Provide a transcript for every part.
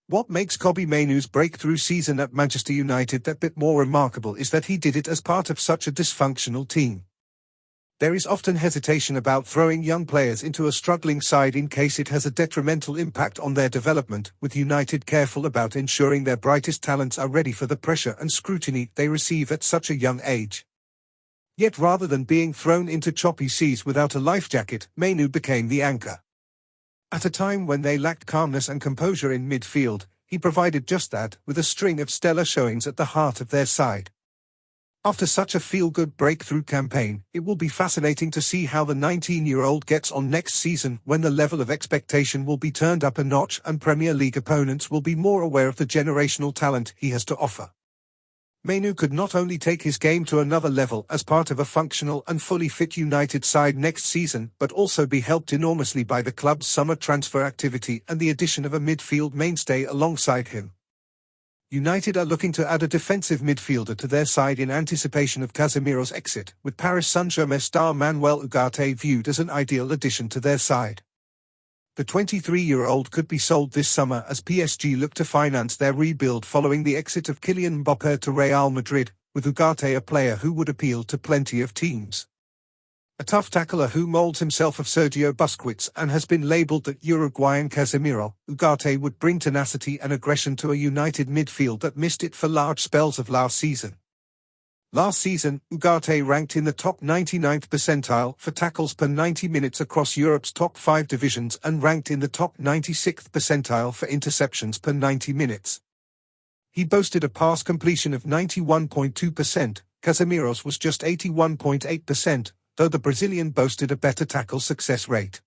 What makes Kobbie Mainoo's breakthrough season at Manchester United that bit more remarkable is that he did it as part of such a dysfunctional team. There is often hesitation about throwing young players into a struggling side in case it has a detrimental impact on their development, with United careful about ensuring their brightest talents are ready for the pressure and scrutiny they receive at such a young age. Yet rather than being thrown into choppy seas without a life jacket, Mainoo became the anchor. At a time when they lacked calmness and composure in midfield, he provided just that, with a string of stellar showings at the heart of their side. After such a feel-good breakthrough campaign, it will be fascinating to see how the 19-year-old gets on next season, when the level of expectation will be turned up a notch and Premier League opponents will be more aware of the generational talent he has to offer. Mainoo could not only take his game to another level as part of a functional and fully fit United side next season, but also be helped enormously by the club's summer transfer activity and the addition of a midfield mainstay alongside him. United are looking to add a defensive midfielder to their side in anticipation of Casemiro's exit, with Paris Saint-Germain star Manuel Ugarte viewed as an ideal addition to their side. The 23-year-old could be sold this summer as PSG look to finance their rebuild following the exit of Kylian Mbappé to Real Madrid, with Ugarte a player who would appeal to plenty of teams. A tough tackler who molds himself of Sergio Busquets and has been labelled the Uruguayan Casemiro, Ugarte would bring tenacity and aggression to a United midfield that missed it for large spells of last season. Last season, Ugarte ranked in the top 99th percentile for tackles per 90 minutes across Europe's top 5 divisions and ranked in the top 96th percentile for interceptions per 90 minutes. He boasted a pass completion of 91.2%, Casemiro's was just 81.8%, though the Brazilian boasted a better tackle success rate.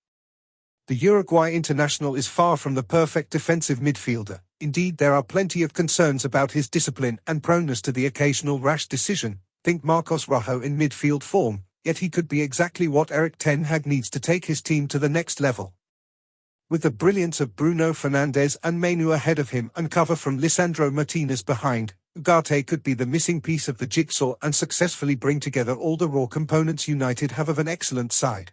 The Uruguay international is far from the perfect defensive midfielder. Indeed, there are plenty of concerns about his discipline and proneness to the occasional rash decision. Think Marcos Rojo in midfield form, yet he could be exactly what Eriktenhag needs to take his team to the next level. With the brilliance of Bruno Fernandes and Mainoo ahead of him and cover from Lisandro Martinez behind, Ugarte could be the missing piece of the jigsaw and successfully bring together all the raw components United have of an excellent side.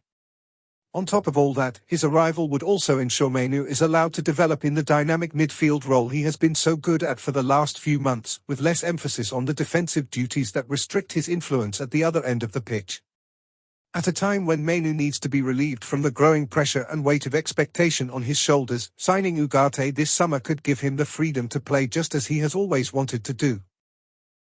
On top of all that, his arrival would also ensure Mainoo is allowed to develop in the dynamic midfield role he has been so good at for the last few months, with less emphasis on the defensive duties that restrict his influence at the other end of the pitch. At a time when Mainoo needs to be relieved from the growing pressure and weight of expectation on his shoulders, signing Ugarte this summer could give him the freedom to play just as he has always wanted to do.